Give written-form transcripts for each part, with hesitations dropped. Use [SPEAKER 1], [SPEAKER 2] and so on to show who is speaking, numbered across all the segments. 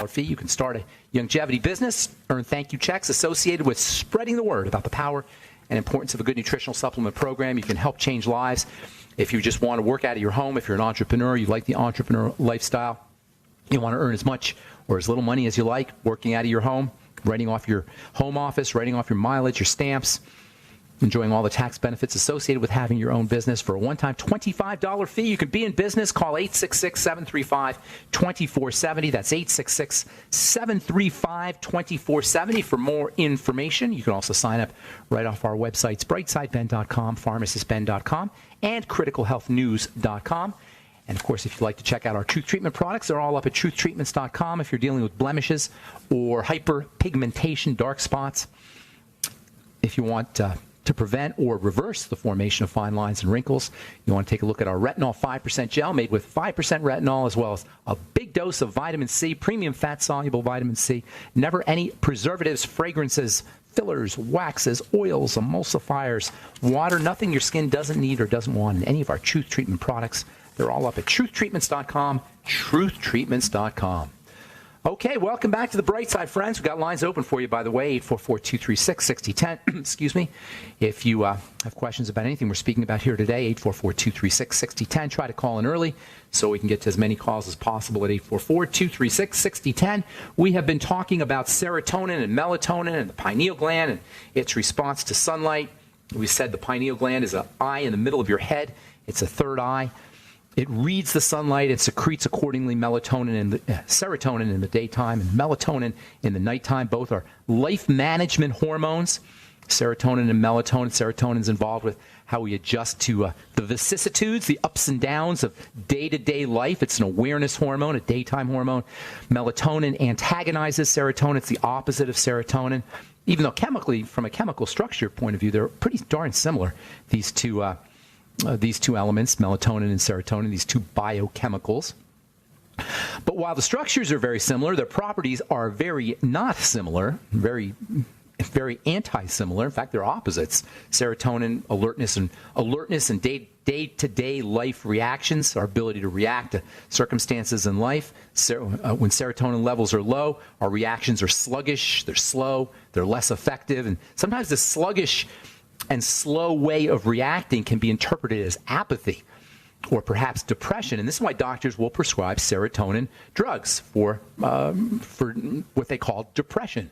[SPEAKER 1] fee. You can start a longevity business, earn thank you checks associated with spreading the word about the power and importance of a good nutritional supplement program. You can help change lives. If you just want to work out of your home, if you're an entrepreneur, you like the entrepreneur lifestyle, you want to earn as much or as little money as you like working out of your home, writing off your home office, writing off your mileage, your stamps, enjoying all the tax benefits associated with having your own business. For a one-time $25 fee, you can be in business. Call 866-735-2470. That's 866-735-2470 for more information. You can also sign up right off our websites, brightsideben.com, pharmacistben.com, and criticalhealthnews.com. And, of course, if you'd like to check out our Truth Treatment products, they're all up at truthtreatments.com. If you're dealing with blemishes or hyperpigmentation, dark spots, if you want to prevent or reverse the formation of fine lines and wrinkles, you want to take a look at our Retinol 5% gel made with 5% retinol, as well as a big dose of vitamin C, premium fat-soluble vitamin C, never any preservatives, fragrances, fillers, waxes, oils, emulsifiers, water, nothing your skin doesn't need or doesn't want in any of our Truth Treatment products. They're all up at truthtreatments.com, truthtreatments.com. Okay, welcome back to the Bright Side, friends. We've got lines open for you, by the way, 844-236-6010. Excuse me. If you have questions about anything we're speaking about here today, 844-236-6010. Try to call in early so we can get to as many calls as possible at 844-236-6010. We have been talking about serotonin and melatonin and the pineal gland and its response to sunlight. We said the pineal gland is an eye in the middle of your head. It's a third eye. It reads the sunlight. It secretes accordingly melatonin and serotonin in the daytime and melatonin in the nighttime. Both are life management hormones, serotonin and melatonin. Serotonin is involved with how we adjust to the vicissitudes, the ups and downs of day-to-day life. It's an awareness hormone, a daytime hormone. Melatonin antagonizes serotonin. It's the opposite of serotonin. Even though chemically, from a chemical structure point of view, they're pretty darn similar, these two elements, melatonin and serotonin, these two biochemicals. But while the structures are very similar, their properties are very not similar, very anti-similar. In fact, they're opposites. Serotonin, alertness and day-to-day life reactions, our ability to react to circumstances in life. When serotonin levels are low, our reactions are sluggish, they're slow, they're less effective. And sometimes the sluggish and slow way of reacting can be interpreted as apathy or perhaps depression. And this is why doctors will prescribe serotonin drugs for what they call depression.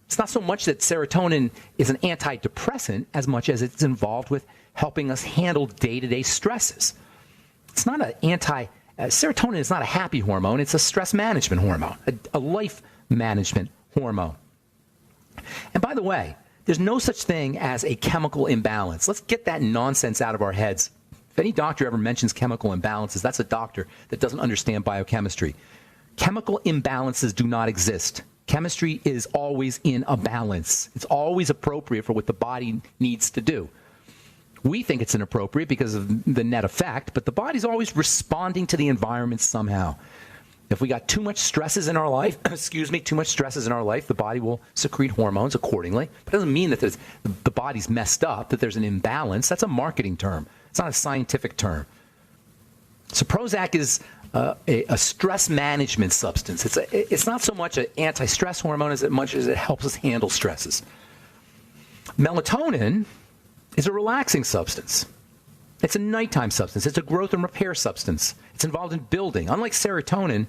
[SPEAKER 1] It's not so much that serotonin is an antidepressant as much as it's involved with helping us handle day-to-day stresses. It's not serotonin is not a happy hormone. It's a stress management hormone, a life management hormone. And by the way, there's no such thing as a chemical imbalance. Let's get that nonsense out of our heads. If any doctor ever mentions chemical imbalances, that's a doctor that doesn't understand biochemistry. Chemical imbalances do not exist. Chemistry is always in a balance. It's always appropriate for what the body needs to do. We think it's inappropriate because of the net effect, but the body's always responding to the environment somehow. If we got too much stresses in our life, the body will secrete hormones accordingly. But it doesn't mean that the body's messed up, that there's an imbalance. That's a marketing term. It's not a scientific term. So Prozac is a stress management substance. It's not so much an anti-stress hormone as much as it helps us handle stresses. Melatonin is a relaxing substance. It's a nighttime substance. It's a growth and repair substance. It's involved in building. Unlike serotonin,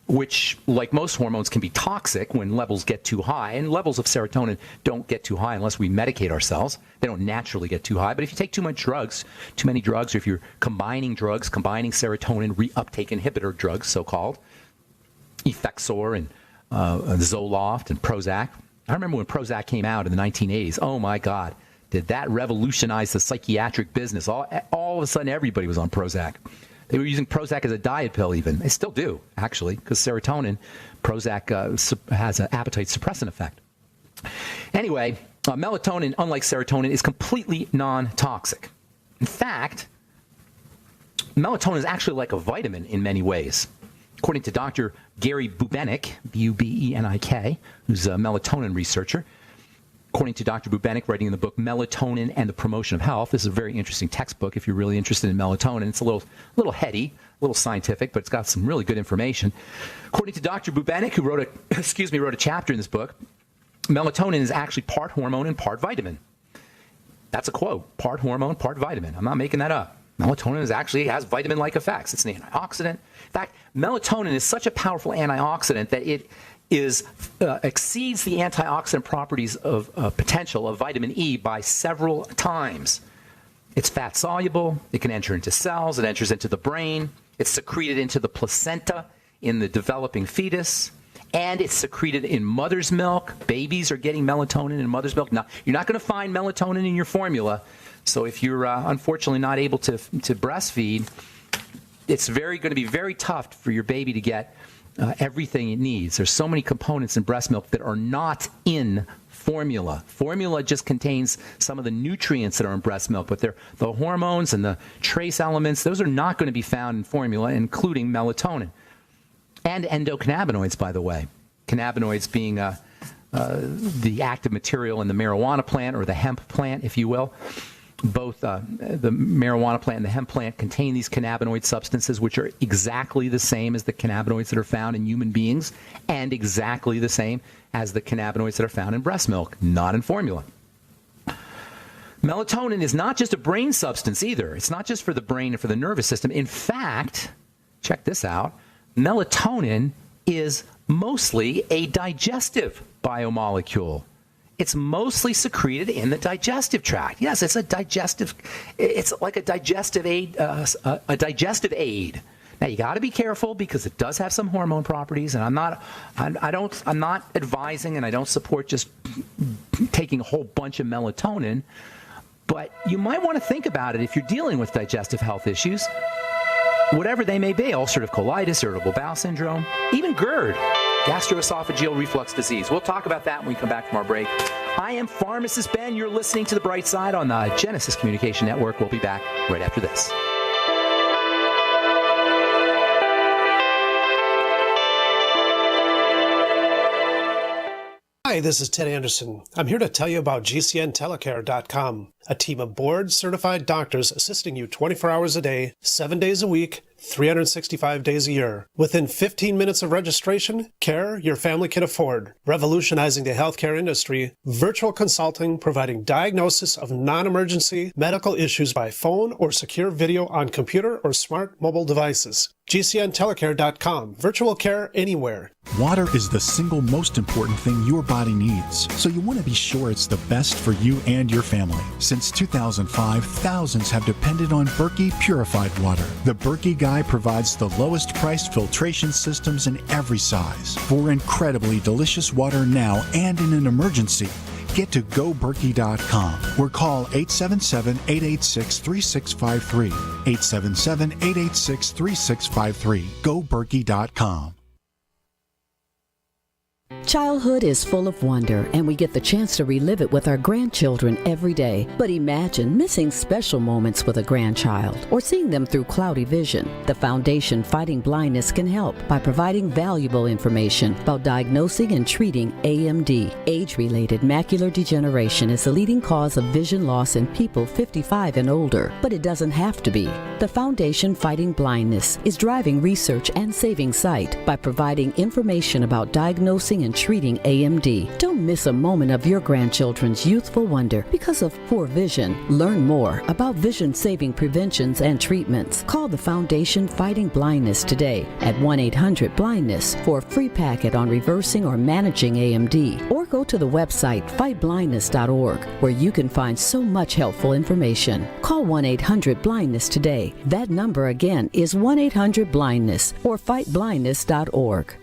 [SPEAKER 1] which, like most hormones, can be toxic when levels get too high, and levels of serotonin don't get too high unless we medicate ourselves. They don't naturally get too high. But if you take too many drugs, or if you're combining serotonin reuptake inhibitor drugs, so-called, Effexor and Zoloft and Prozac. I remember when Prozac came out in the 1980s. Oh, my God. Did that revolutionize the psychiatric business? All of a sudden, everybody was on Prozac. They were using Prozac as a diet pill even. They still do, actually, because serotonin, Prozac has an appetite suppressant effect. Anyway, melatonin, unlike serotonin, is completely non-toxic. In fact, melatonin is actually like a vitamin in many ways. According to Dr. Gary Bubenik, B-U-B-E-N-I-K, who's a melatonin researcher, according to Dr. Bubenik, writing in the book Melatonin and the Promotion of Health. This is a very interesting textbook if you're really interested in melatonin. It's a little heady, little scientific, but it's got some really good information. According to Dr. Bubenik, who wrote a chapter in this book, melatonin is actually part hormone and part vitamin. That's a quote, part hormone, part vitamin. I'm not making that up. Melatonin has vitamin-like effects. It's an antioxidant. In fact, melatonin is such a powerful antioxidant that it exceeds the antioxidant properties of potential of vitamin E by several times. It's fat soluble. It can enter into cells. It enters into the brain. It's secreted into the placenta in the developing fetus. And it's secreted in mother's milk. Babies are getting melatonin in mother's milk. Now, you're not going to find melatonin in your formula. So if you're unfortunately not able to breastfeed, it's going to be very tough for your baby to get everything it needs. There's so many components in breast milk that are not in formula. Formula just contains some of the nutrients that are in breast milk, but the hormones and the trace elements, those are not going to be found in formula, including melatonin. And endocannabinoids, by the way. Cannabinoids being the active material in the marijuana plant, or the hemp plant, if you will. Both the marijuana plant and the hemp plant contain these cannabinoid substances, which are exactly the same as the cannabinoids that are found in human beings, and exactly the same as the cannabinoids that are found in breast milk, not in formula. Melatonin is not just a brain substance either. It's not just for the brain and for the nervous system. In fact, check this out, melatonin is mostly a digestive biomolecule. It's mostly secreted in the digestive tract. Yes, it's like a digestive aid, Now you got to be careful because it does have some hormone properties, and I'm not advising, and I don't support just taking a whole bunch of melatonin. But you might want to think about it if you're dealing with digestive health issues, whatever they may be: ulcerative colitis, irritable bowel syndrome, even GERD, gastroesophageal reflux disease. We'll talk about that when we come back from our break. I am Pharmacist Ben. You're listening to The Bright Side on the Genesis Communication Network. We'll be back right after this.
[SPEAKER 2] Hi, this is Ted Anderson. I'm here to tell you about GCNtelecare.com, a team of board-certified doctors assisting you 24 hours a day, 7 days a week, 365 days a year. Within 15 minutes of registration, care your family can afford. Revolutionizing the healthcare industry, virtual consulting providing diagnosis of non-emergency medical issues by phone or secure video on computer or smart mobile devices. GCNtelecare.com. Virtual care anywhere.
[SPEAKER 3] Water is the single most important thing your body needs, so you want to be sure it's the best for you and your family. Since 2005, thousands have depended on Berkey purified water. The Berkey Guy provides the lowest priced filtration systems in every size for incredibly delicious water now and in an emergency. Get to GoBerkey.com or call 877-886-3653. 877-886-3653. GoBerkey.com.
[SPEAKER 4] Childhood is full of wonder, and we get the chance to relive it with our grandchildren every day. But imagine missing special moments with a grandchild or seeing them through cloudy vision. The Foundation Fighting Blindness can help by providing valuable information about diagnosing and treating AMD. Age-related macular degeneration is the leading cause of vision loss in people 55 and older, but it doesn't have to be. The Foundation Fighting Blindness is driving research and saving sight by providing information about diagnosing and treating AMD. Don't miss a moment of your grandchildren's youthful wonder because of poor vision. Learn more about vision-saving preventions and treatments. Call the Foundation Fighting Blindness today at 1-800-BLINDNESS for a free packet on reversing or managing AMD. Or go to the website fightblindness.org, where you can find so much helpful information. Call 1-800-BLINDNESS today. That number again is 1-800-BLINDNESS or fightblindness.org.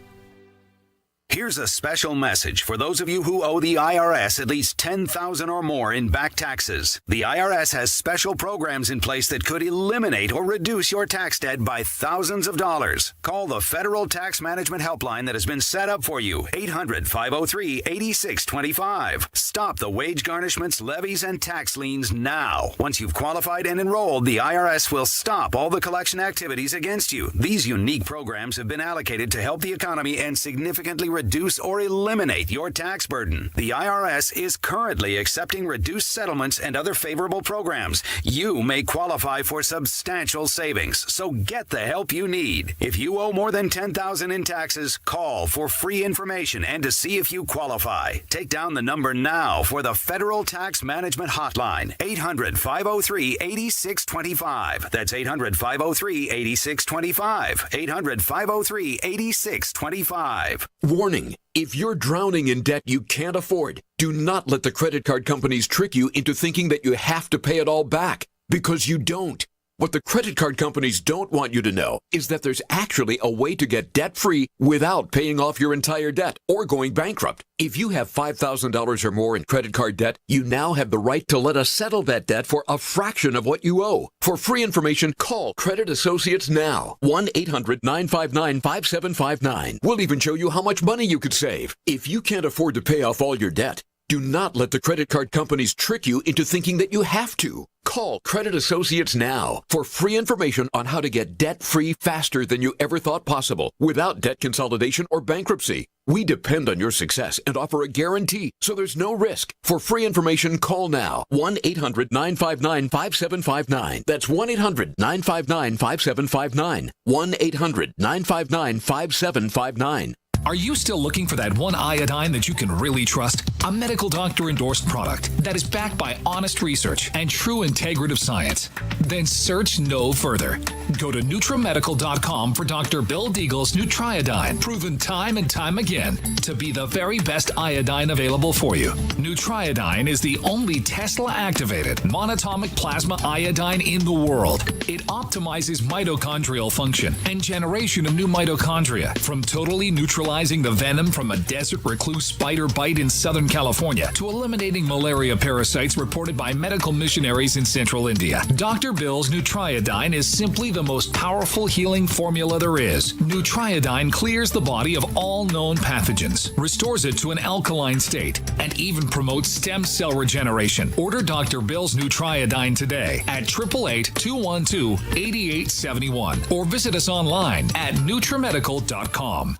[SPEAKER 5] Here's a special message for those of you who owe the IRS at least $10,000 or more in back taxes. The IRS has special programs in place that could eliminate or reduce your tax debt by thousands of dollars. Call the Federal Tax Management Helpline that has been set up for you, 800-503-8625. Stop the wage garnishments, levies, and tax liens now. Once you've qualified and enrolled, the IRS will stop all the collection activities against you. These unique programs have been allocated to help the economy and significantly reduce or eliminate your tax burden. The IRS is currently accepting reduced settlements and other favorable programs. You may qualify for substantial savings, so get the help you need. If you owe more than $10,000 in taxes, call for free information and to see if you qualify. Take down the number now for the Federal Tax Management Hotline, 800-503-8625. That's 800-503-8625. 800-503-8625.
[SPEAKER 6] Warning. If you're drowning in debt you can't afford, do not let the credit card companies trick you into thinking that you have to pay it all back, because you don't. What the credit card companies don't want you to know is that there's actually a way to get debt-free without paying off your entire debt or going bankrupt. If you have $5,000 or more in credit card debt, you now have the right to let us settle that debt for a fraction of what you owe. For free information, call Credit Associates now. 1-800-959-5759. We'll even show you how much money you could save. If you can't afford to pay off all your debt, do not let the credit card companies trick you into thinking that you have to. Call Credit Associates now for free information on how to get debt-free faster than you ever thought possible without debt consolidation or bankruptcy. We depend on your success and offer a guarantee, so there's no risk. For free information, call now. 1-800-959-5759. That's 1-800-959-5759. 1-800-959-5759.
[SPEAKER 7] Are you still looking for that one iodine that you can really trust? A medical doctor endorsed product that is backed by honest research and true integrative science? Then search no further. Go to NutriMedical.com for Dr. Bill Deagle's Nutriodine, proven time and time again to be the very best iodine available for you. Nutriodine is the only Tesla-activated monatomic plasma iodine in the world. It optimizes mitochondrial function and generation of new mitochondria from totally neutralizing the venom from a desert recluse spider bite in Southern California to eliminating malaria parasites reported by medical missionaries in central India. Dr. Bill's Nutriodine is simply the most powerful healing formula there is. Nutriodine clears the body of all known pathogens, restores it to an alkaline state, and even promotes stem cell regeneration. Order Dr. Bill's Nutriodine today at 888-212-8871 or visit us online at NutriMedical.com.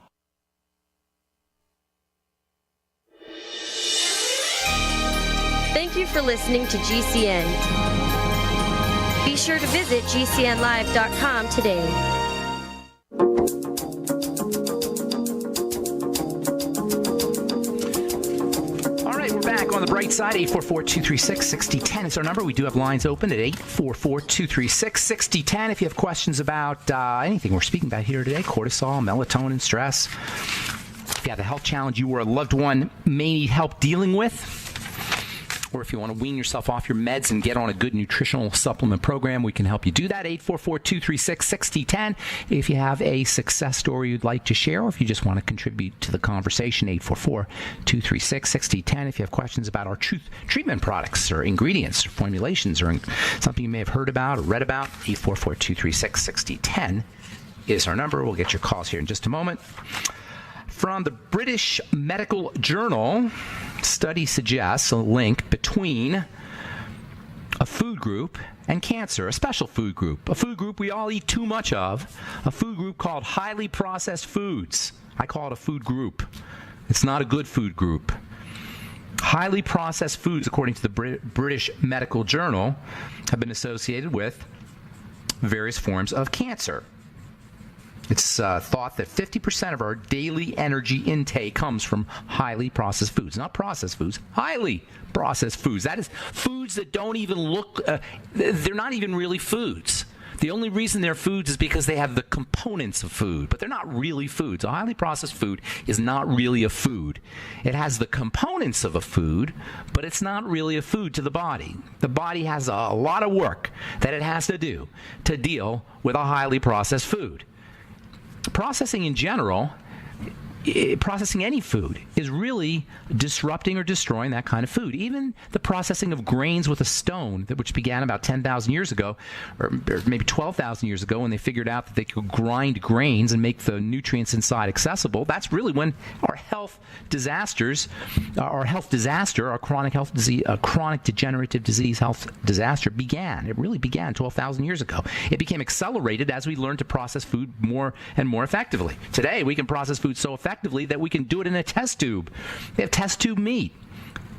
[SPEAKER 8] Thank you for listening to GCN. Be sure to visit GCNlive.com today.
[SPEAKER 1] All right, we're back on the bright side. 844-236-6010 is our number. We do have lines open at 844-236-6010. If you have questions about anything we're speaking about here today, cortisol, melatonin, stress, if you have a health challenge you or a loved one may need help dealing with, or if you want to wean yourself off your meds and get on a good nutritional supplement program, we can help you do that. 844-236-6010. If you have a success story you'd like to share, or if you just want to contribute to the conversation, 844-236-6010. If you have questions about our treatment products or ingredients or formulations or something you may have heard about or read about, 844-236-6010 is our number. We'll get your calls here in just a moment. From the British Medical Journal, study suggests a link between a food group and cancer, a special food group, a food group we all eat too much of, a food group called highly processed foods. I call it a food group. It's not a good food group. Highly processed foods, according to the British Medical Journal, have been associated with various forms of cancer. It's thought that 50% of our daily energy intake comes from highly processed foods. Not processed foods, highly processed foods. That is foods that don't even look, they're not even really foods. The only reason they're foods is because they have the components of food, but they're not really foods. A highly processed food is not really a food. It has the components of a food, but it's not really a food to the body. The body has a lot of work that it has to do to deal with a highly processed food. Processing in general, processing any food is really disrupting or destroying that kind of food. Even the processing of grains with a stone, which began about 10,000 years ago, or maybe 12,000 years ago, when they figured out that they could grind grains and make the nutrients inside accessible. That's really when our health disaster, our chronic health disease, chronic degenerative disease health disaster began. It really began 12,000 years ago. It became accelerated as we learned to process food more and more effectively. Today, we can process food so effectively effectively that we can do it in a test tube. They have test tube meat.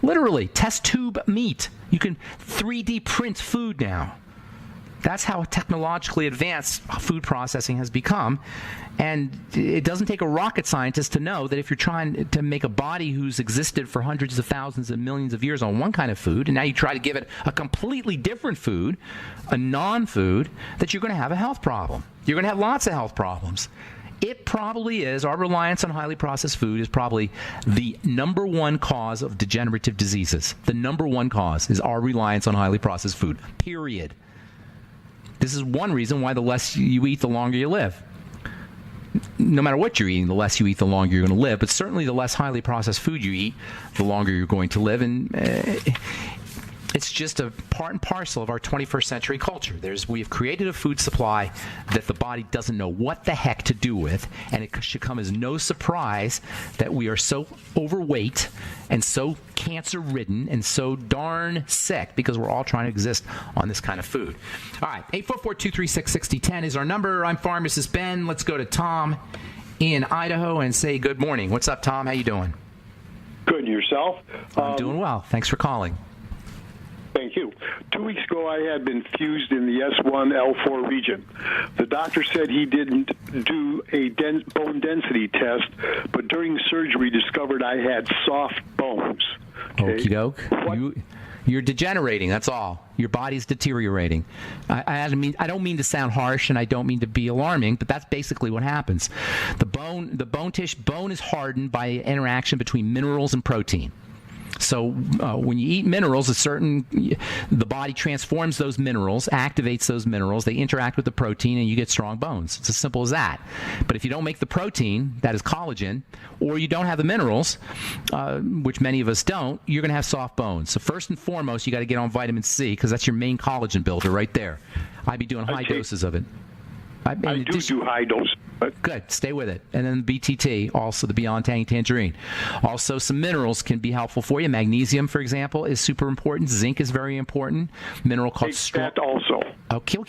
[SPEAKER 1] Literally, test tube meat. You can 3D print food now. That's how technologically advanced food processing has become. And it doesn't take a rocket scientist to know that if you're trying to make a body who's existed for hundreds of thousands and millions of years on one kind of food, and now you try to give it a completely different food, a non-food, that you're going to have a health problem. You're going to have lots of health problems. It probably is. Our reliance on highly processed food is probably the number one cause of degenerative diseases. The number one cause is our reliance on highly processed food, period. This is one reason why the less you eat, the longer you live. No matter what you're eating, the less you eat, the longer you're going to live. But certainly the less highly processed food you eat, the longer you're going to live. And it's just a part and parcel of our 21st century culture. We have created a food supply that the body doesn't know what the heck to do with, and it should come as no surprise that we are so overweight and so cancer-ridden and so darn sick because we're all trying to exist on this kind of food. All right, 844-236-6010 is our number. I'm Pharmacist Ben. Let's go to Tom in Idaho and say good morning. What's up, Tom? How you doing?
[SPEAKER 9] Good. And yourself?
[SPEAKER 1] I'm doing well. Thanks for calling.
[SPEAKER 9] Thank you. 2 weeks ago, I had been fused in the S1L4 region. The doctor said he didn't do a bone density test, but during surgery discovered I had soft bones. Okay?
[SPEAKER 1] Okie doke. You're degenerating. That's all. Your body's deteriorating. I don't mean to sound harsh, and I don't mean to be alarming, but that's basically what happens. The bone is hardened by interaction between minerals and protein. So when you eat minerals, the body transforms those minerals, activates those minerals. They interact with the protein, and you get strong bones. It's as simple as that. But if you don't make the protein, that is collagen, or you don't have the minerals, which many of us don't, you're going to have soft bones. So first and foremost, you got to get on vitamin C because that's your main collagen builder right there. I'd be doing high doses of it.
[SPEAKER 9] I do high doses.
[SPEAKER 1] Good. Stay with it. And then the BTT, also the Beyond Tangy Tangerine. Also, some minerals can be helpful for you. Magnesium, for example, is super important. Zinc is very important. Mineral called
[SPEAKER 9] that also.
[SPEAKER 1] Okay,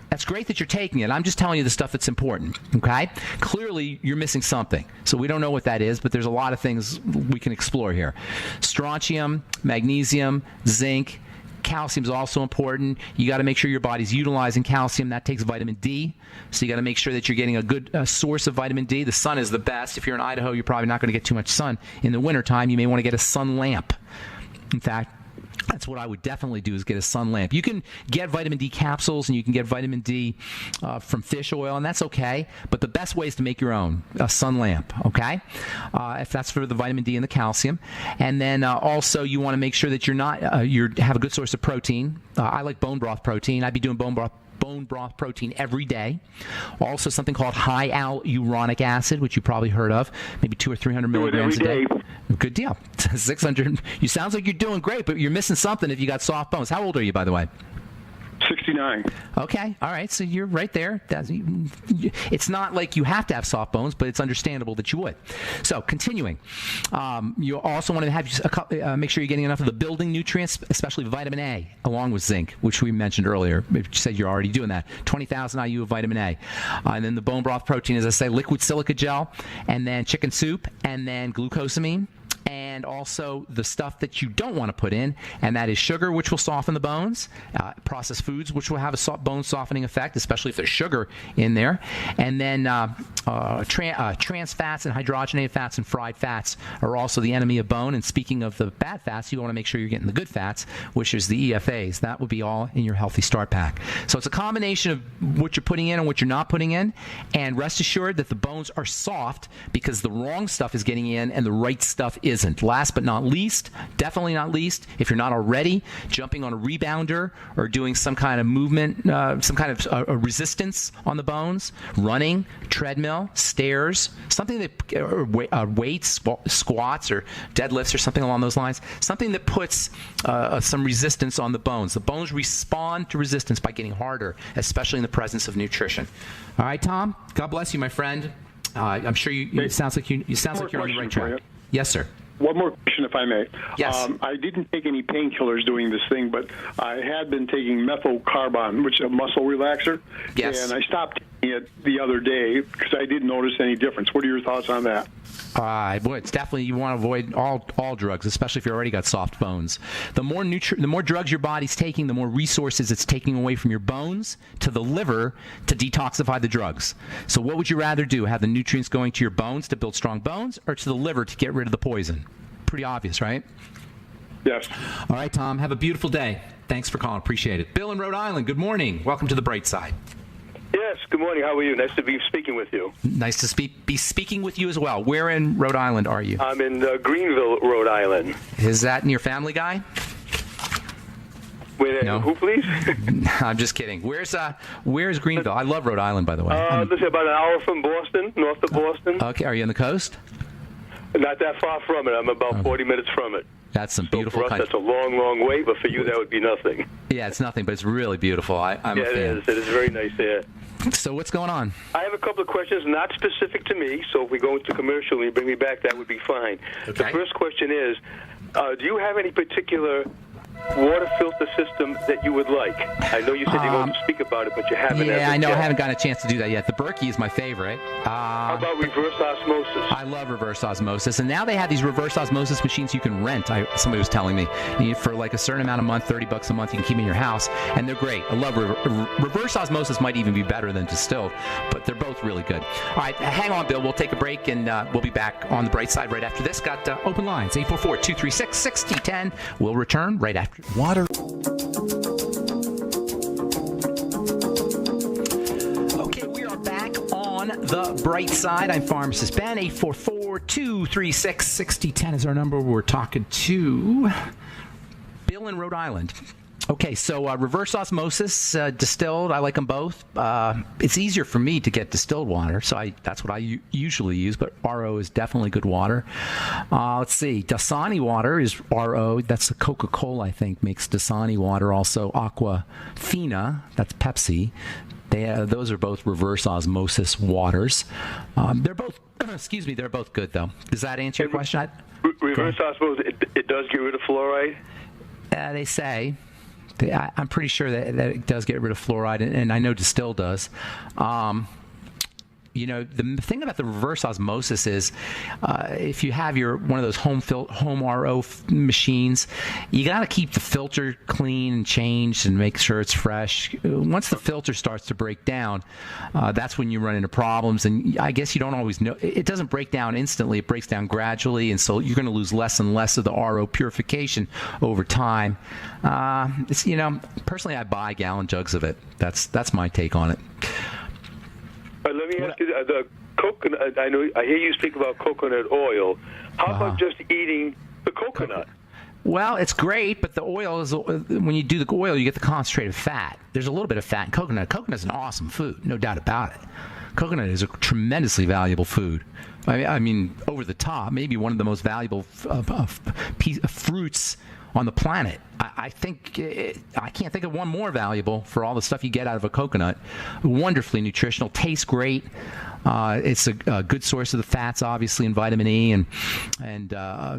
[SPEAKER 1] that's great that you're taking it. I'm just telling you the stuff that's important. Okay? Clearly, you're missing something. So we don't know what that is, but there's a lot of things we can explore here. Strontium, magnesium, zinc. Calcium is also important. You got to make sure your body's utilizing calcium. That takes vitamin D. So you got to make sure that you're getting a good source of vitamin D. The sun is the best. If you're in Idaho, you're probably not going to get too much sun. In the wintertime, you may want to get a sun lamp. In fact, that's what I would definitely do is get a sun lamp. You can get vitamin D capsules and you can get vitamin D from fish oil, and that's okay. But the best way is to make your own, a sun lamp, okay? If that's for the vitamin D and the calcium. And then also you want to make sure that you have a good source of protein. I like bone broth protein. I'd be doing bone broth protein every day. Also something called high hyaluronic acid, which you probably heard of, maybe 200 or 300 milligrams a day. Good deal. 600. You sounds like you're doing great, but you're missing something if you got soft bones. How old are you, by the way?
[SPEAKER 9] 69.
[SPEAKER 1] Okay. All right. So you're right there. It's not like you have to have soft bones, but it's understandable that you would. So continuing, you also want to have make sure you're getting enough of the building nutrients, especially vitamin A, along with zinc, which we mentioned earlier. You said you're already doing that. 20,000 IU of vitamin A. And then the bone broth protein, as I say, liquid silica gel, and then chicken soup, and then glucosamine. And also the stuff that you don't want to put in, and that is sugar, which will soften the bones, processed foods, which will have a bone softening effect, especially if there's sugar in there, and then trans fats and hydrogenated fats and fried fats are also the enemy of bone. And speaking of the bad fats, you want to make sure you're getting the good fats, which is the EFAs. That would be all in your Healthy Start Pack. So it's a combination of what you're putting in and what you're not putting in, and rest assured that the bones are soft because the wrong stuff is getting in and the right stuff isn't. Last but not least, definitely not least, if you're not already jumping on a rebounder or doing some kind of movement, some kind of a resistance on the bones, running, treadmill, stairs, something that weights, squats or deadlifts or something along those lines, something that puts some resistance on the bones. The bones respond to resistance by getting harder, especially in the presence of nutrition. All right, Tom. God bless you, my friend. I'm sure it sounds like you're on the right track. Yes, sir.
[SPEAKER 9] One more question, if I may.
[SPEAKER 1] Yes.
[SPEAKER 9] I didn't take any painkillers doing this thing, but I had been taking methylcarbon, which is a muscle relaxer.
[SPEAKER 1] Yes.
[SPEAKER 9] And I stopped it the other day because I didn't notice any difference. What are your thoughts on that?
[SPEAKER 1] Boy, it's definitely, you want to avoid all drugs, especially if you already got soft bones. The more drugs your body's taking, the more resources it's taking away from your bones to the liver to detoxify the drugs. So what would you rather do? Have the nutrients going to your bones to build strong bones, or to the liver to get rid of the poison? Pretty obvious, right?
[SPEAKER 9] Yes.
[SPEAKER 1] All right, Tom, have a beautiful day. Thanks for calling. Appreciate it. Bill in Rhode Island, good morning. Welcome to the Bright Side.
[SPEAKER 10] Yes, good morning. How are you? Nice to be speaking with you.
[SPEAKER 1] Nice to be speaking with you as well. Where in Rhode Island are you?
[SPEAKER 10] I'm in Greenville, Rhode Island.
[SPEAKER 1] Is that near Family Guy?
[SPEAKER 10] Wait,
[SPEAKER 1] no.
[SPEAKER 10] Who, please?
[SPEAKER 1] I'm just kidding. Where's Greenville? I love Rhode Island, by the way.
[SPEAKER 10] This is about an hour from Boston, north of Boston.
[SPEAKER 1] Okay, are you on the coast?
[SPEAKER 10] Not that far from it. I'm about 40 minutes from it.
[SPEAKER 1] That's some beautiful
[SPEAKER 10] country. That's a long, long way, but for you, that would be nothing.
[SPEAKER 1] Yeah, it's nothing, but it's really beautiful. I'm a fan.
[SPEAKER 10] It is. It is very nice there.
[SPEAKER 1] So what's going on?
[SPEAKER 10] I have a couple of questions, not specific to me, so if we go into commercial and you bring me back, that would be fine.
[SPEAKER 1] Okay.
[SPEAKER 10] The first question is, do you have any particular water filter system that you would like? I know you said you won't speak about it, but you haven't.
[SPEAKER 1] Yeah, I know. I haven't gotten a chance to do that yet. The Berkey is my favorite.
[SPEAKER 10] How about reverse osmosis?
[SPEAKER 1] I love reverse osmosis, and now they have these reverse osmosis machines you can rent. Somebody was telling me for like a certain amount of month, $30 a month, you can keep them in your house, and they're great. I love reverse osmosis. Might even be better than distilled, but they're both really good. All right, hang on, Bill. We'll take a break, and we'll be back on the Bright Side right after this. Got open lines 844-236-6010. We'll return right after.
[SPEAKER 3] Water.
[SPEAKER 1] Okay, we are back on the Bright Side. I'm Pharmacist Ben. 844-236-6010 is our number. We're talking to Bill in Rhode Island. Okay, so reverse osmosis, distilled, I like them both. It's easier for me to get distilled water, so that's what I usually use, but RO is definitely good water. Let's see, Dasani water is RO. That's the Coca-Cola, I think, makes Dasani water. Also, Aquafina, that's Pepsi. Those are both reverse osmosis waters. They're both, they're both good, though. Does that answer your question?
[SPEAKER 10] Reverse osmosis, it does get rid of fluoride?
[SPEAKER 1] They say. I'm pretty sure that it does get rid of fluoride, and I know Distill does. The thing about the reverse osmosis is if you have one of those home RO machines, you got to keep the filter clean and changed and make sure it's fresh. Once the filter starts to break down, that's when you run into problems. And I guess you don't always know. It doesn't break down instantly. It breaks down gradually, and so you're going to lose less and less of the RO purification over time. Personally, I buy gallon jugs of it. That's my take on it.
[SPEAKER 10] Let me ask you, the coconut, I hear you speak about coconut oil. How about just eating the coconut?
[SPEAKER 1] Well, it's great, but the oil is, when you do the oil, you get the concentrated fat. There's a little bit of fat in coconut. Coconut is an awesome food, no doubt about it. Coconut is a tremendously valuable food. I mean, over the top, maybe one of the most valuable fruits on the planet. I think I can't think of one more valuable for all the stuff you get out of a coconut. Wonderfully nutritional, tastes great. It's a good source of the fats, obviously, and vitamin E, and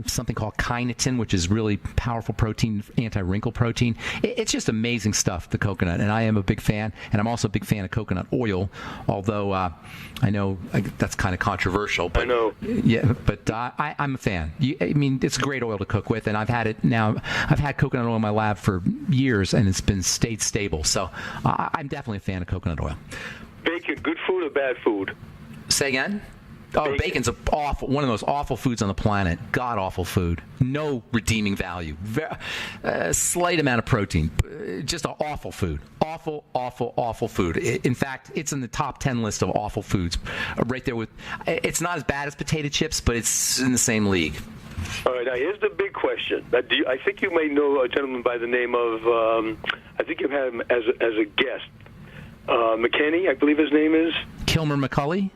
[SPEAKER 1] something called kynutin, which is really powerful protein, anti-wrinkle protein. It's just amazing stuff, the coconut, and I am a big fan. And I'm also a big fan of coconut oil, although I know that's kind of controversial. But,
[SPEAKER 10] I know.
[SPEAKER 1] Yeah, but I'm a fan. It's a great oil to cook with, and I've had it now. I've had coconut oil in my lab for years, and it's stayed stable. So I'm definitely a fan of coconut oil.
[SPEAKER 10] Bacon, good food or bad food?
[SPEAKER 1] Say again? Oh, bacon's one of the most awful foods on the planet. God-awful food. No redeeming value. Slight amount of protein. Just an awful food. Awful, awful, awful food. In fact, it's in the top 10 list of awful foods. Right there with. It's not as bad as potato chips, but it's in the same league.
[SPEAKER 10] All right, now here's the big question. I think you may know a gentleman by the name of, I think you've had him as a guest. McKinney, I believe his name is.
[SPEAKER 1] Kilmer McCulley?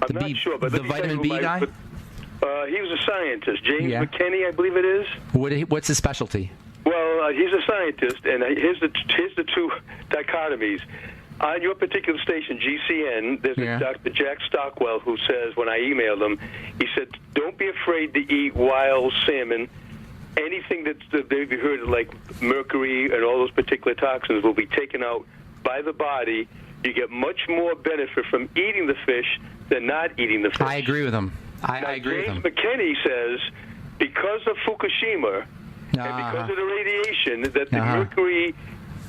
[SPEAKER 10] I'm not sure, but
[SPEAKER 1] the vitamin B guy?
[SPEAKER 10] He was a scientist. James McKinney, I believe it is.
[SPEAKER 1] What's his specialty?
[SPEAKER 10] Well, he's a scientist, and here's the two dichotomies. On your particular station, GCN, there's a Dr. Jack Stockwell who says, when I emailed him, he said, don't be afraid to eat wild salmon. Anything they've heard, like mercury and all those particular toxins, will be taken out by the body. you get much more benefit from eating the fish than not eating the fish.
[SPEAKER 1] I agree with him. I agree with
[SPEAKER 10] James
[SPEAKER 1] him.
[SPEAKER 10] McKinney says because of Fukushima and because of the radiation, that the mercury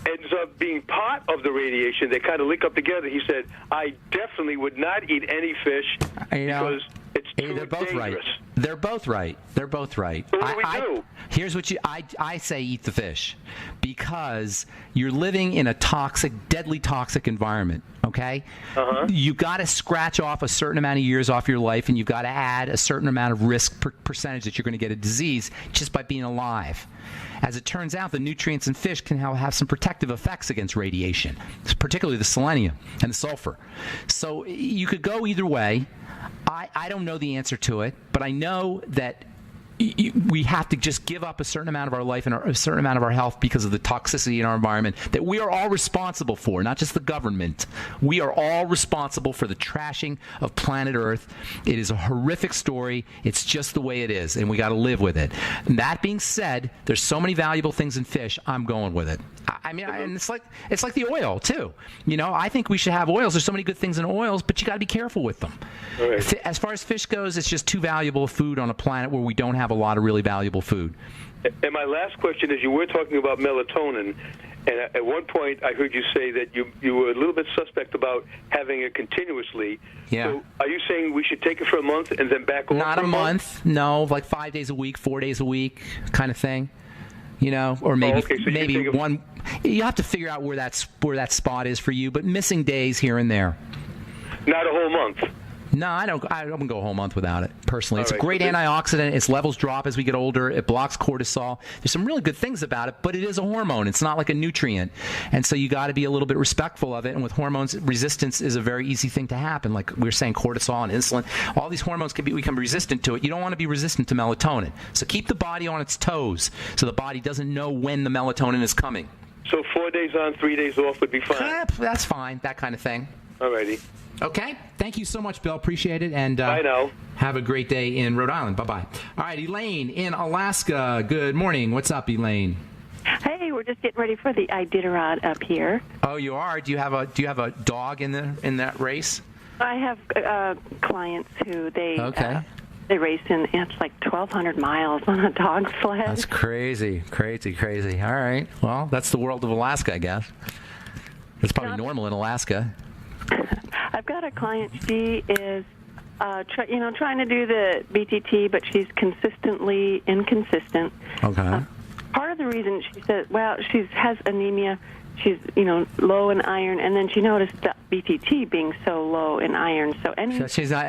[SPEAKER 10] ends up being part of the radiation. They kind of link up together. He said, I definitely would not eat any fish because it's too
[SPEAKER 1] they're both
[SPEAKER 10] dangerous.
[SPEAKER 1] right. They're both right. They're both right.
[SPEAKER 10] So what do we do?
[SPEAKER 1] Here's what I say: eat the fish, because you're living in a toxic, deadly toxic environment. Okay, you got to scratch off a certain amount of years off your life, and you've got to add a certain amount of risk percentage that you're going to get a disease just by being alive. As it turns out, the nutrients in fish can have some protective effects against radiation, particularly the selenium and the sulfur. So you could go either way. I don't know the answer to it, but I know that we have to just give up a certain amount of our life and a certain amount of our health because of the toxicity in our environment that we are all responsible for, not just the government. We are all responsible for the trashing of planet Earth. It is a horrific story. It's just the way it is, and we got to live with it. And that being said, there's so many valuable things in fish. I'm going with it. I mean, and it's like the oil too. I think we should have oils. There's so many good things in oils, but you got to be careful with them. Right. As far as fish goes, it's just too valuable a food on a planet where we don't have a lot of really valuable food.
[SPEAKER 10] And my last question is, you were talking about melatonin, and at one point I heard you say that you were a little bit suspect about having it continuously.
[SPEAKER 1] Yeah.
[SPEAKER 10] So are you saying we should take it for a month and then back off?
[SPEAKER 1] Not
[SPEAKER 10] for
[SPEAKER 1] a month. No, like 5 days a week, 4 days a week, kind of thing. Or maybe
[SPEAKER 10] so
[SPEAKER 1] maybe one. You have to figure out where that spot is for you, but missing days here and there.
[SPEAKER 10] Not a whole month.
[SPEAKER 1] No, I don't go a whole month without it, personally. It's a great antioxidant. Its levels drop as we get older. It blocks cortisol. There's some really good things about it, but it is a hormone. It's not like a nutrient. And so you got to be a little bit respectful of it. And with hormones, resistance is a very easy thing to happen. Like we were saying, cortisol and insulin, all these hormones can become resistant to it. You don't want to be resistant to melatonin. So keep the body on its toes so the body doesn't know when the melatonin is coming.
[SPEAKER 10] So 4 days on, 3 days off would be fine?
[SPEAKER 1] That's fine, that kind of thing.
[SPEAKER 10] All righty.
[SPEAKER 1] Okay. Thank you so much, Bill. Appreciate it. And
[SPEAKER 10] I know.
[SPEAKER 1] Have a great day in Rhode Island. Bye-bye. All right, Elaine in Alaska. Good morning. What's up, Elaine?
[SPEAKER 11] Hey, we're just getting ready for the Iditarod up here.
[SPEAKER 1] Oh, you are? Do you have a dog in that race?
[SPEAKER 11] I have clients who they race in, it's like 1,200 miles on a dog sled.
[SPEAKER 1] That's crazy. All right. Well, that's the world of Alaska, I guess. It's probably normal in Alaska.
[SPEAKER 11] I've got a client. She is, trying to do the BTT, but she's consistently inconsistent.
[SPEAKER 1] Okay.
[SPEAKER 11] Part of the reason she said, she has anemia. She's, low in iron, and then she noticed the BTT being so low in iron. So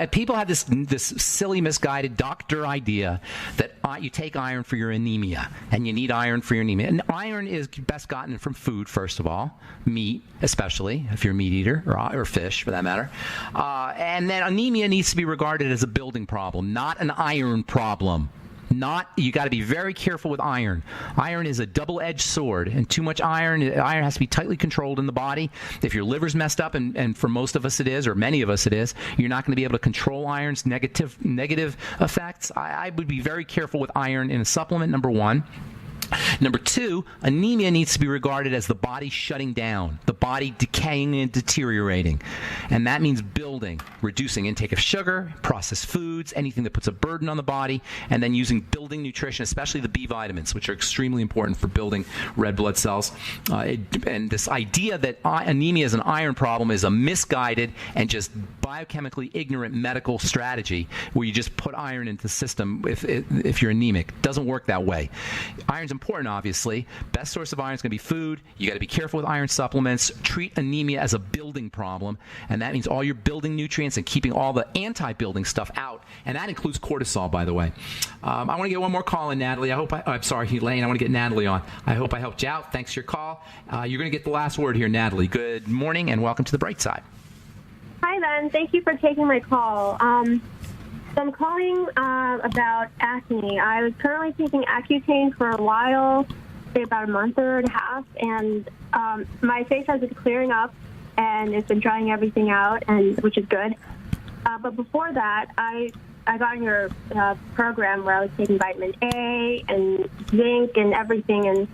[SPEAKER 1] people have this silly, misguided doctor idea that you take iron for your anemia, and you need iron for your anemia. And iron is best gotten from food, first of all, meat, especially if you're a meat eater, or fish, for that matter. And then anemia needs to be regarded as a building problem, not an iron problem. You got to be very careful with iron. Iron is a double-edged sword, and too much iron has to be tightly controlled in the body. If your liver's messed up, and for most of us it is, or many of us it is, you're not going to be able to control iron's negative effects. I would be very careful with iron in a supplement, number one. Number two, anemia needs to be regarded as the body shutting down, the body decaying and deteriorating. And that means building, reducing intake of sugar, processed foods, anything that puts a burden on the body, and then using building nutrition, especially the B vitamins, which are extremely important for building red blood cells. And this idea that anemia is an iron problem is a misguided and just biochemically ignorant medical strategy where you just put iron into the system if you're anemic. It doesn't work that way. Iron's important, obviously. Best source of iron is going to be food. You got to be careful with iron supplements. Treat anemia as a building problem, and that means all your building nutrients and keeping all the anti-building stuff out, and that includes cortisol, by the way. I want to get one more call in, Natalie. I'm sorry, Elaine. I want to get Natalie on. I hope I helped you out. Thanks for your call. You're going to get the last word here, Natalie. Good morning, and welcome to the Bright Side.
[SPEAKER 12] Hi, Ben. Thank you for taking my call. So I'm calling about acne. I was currently taking Accutane for a while, say about a month and a half, and my face has been clearing up, and it's been drying everything out, which is good. But before that, I got in your program where I was taking vitamin A and zinc and everything, and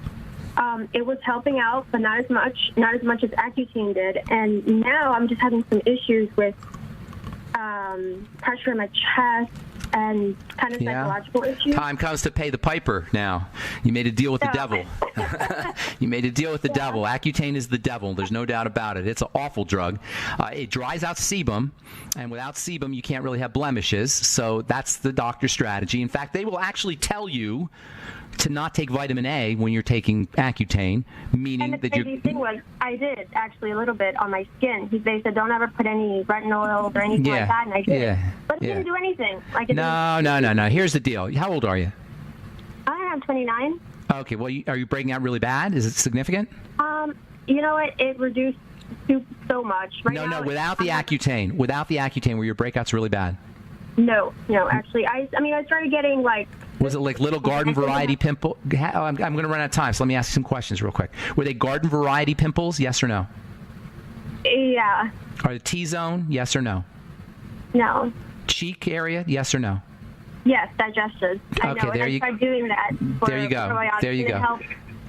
[SPEAKER 12] it was helping out, but not as much as Accutane did. And now I'm just having some issues with pressure in my chest and kind of psychological issues.
[SPEAKER 1] Time comes to pay the piper now. You made a deal with the devil. You made a deal with the devil. Accutane is the devil. There's no doubt about it. It's an awful drug. It dries out sebum, and without sebum, you can't really have blemishes. So that's the doctor's strategy. In fact, they will actually tell you to not take vitamin A when you're taking Accutane, meaning
[SPEAKER 12] and the
[SPEAKER 1] that you're...
[SPEAKER 12] crazy thing was, I did actually a little bit on my skin. They said don't ever put any retinol oils or anything like that, and I did. But it didn't do anything.
[SPEAKER 1] No. Here's the deal. How old are you?
[SPEAKER 12] I'm 29.
[SPEAKER 1] Okay, well, are you breaking out really bad? Is it significant?
[SPEAKER 12] You know what? It reduced so much.
[SPEAKER 1] No, without the Accutane. Without the Accutane, were your breakouts really bad?
[SPEAKER 12] No, actually. I started getting like...
[SPEAKER 1] Was it like little garden variety pimple? I'm going to run out of time, so let me ask you some questions real quick. Were they garden variety pimples, yes or no?
[SPEAKER 12] Yeah.
[SPEAKER 1] Are the T-zone, yes or no?
[SPEAKER 12] No.
[SPEAKER 1] Cheek area, yes or no?
[SPEAKER 12] Yes, digested. I know,
[SPEAKER 1] there
[SPEAKER 12] I tried doing that.
[SPEAKER 1] There you go. There you go.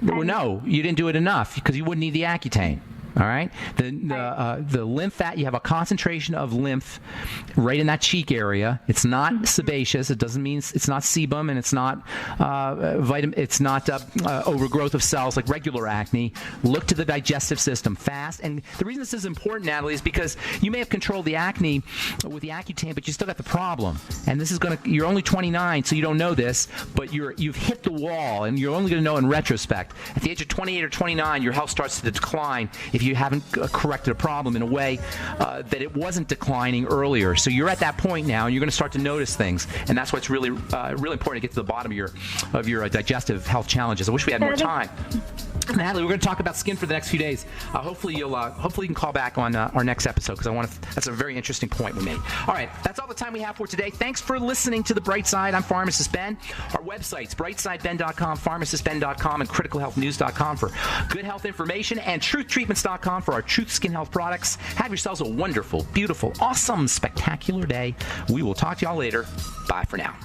[SPEAKER 1] Well, no, you didn't do it enough because you wouldn't need the Accutane. All right, the lymph, you have a concentration of lymph right in that cheek area. It's not sebaceous. It doesn't mean it's not sebum, and it's not It's not overgrowth of cells like regular acne. Look to the digestive system fast. And the reason this is important, Natalie, is because you may have controlled the acne with the Accutane, but you still got the problem. And this is you're only 29, so you don't know this, but you've hit the wall, and you're only going to know in retrospect. At the age of 28 or 29, your health starts to decline if you haven't corrected a problem in a way that it wasn't declining earlier. So you're at that point now, and you're going to start to notice things, and that's why it's really important to get to the bottom of your digestive health challenges. I wish we had more time. Natalie, we're going to talk about skin for the next few days. Hopefully you can call back on our next episode because that's a very interesting point we made. All right, that's all the time we have for today. Thanks for listening to The Bright Side. I'm Pharmacist Ben. Our websites, brightsideben.com, pharmacistben.com, and criticalhealthnews.com for good health information, and truthtreatments.com for our Truth Skin Health products. Have yourselves a wonderful, beautiful, awesome, spectacular day. We will talk to y'all later. Bye for now.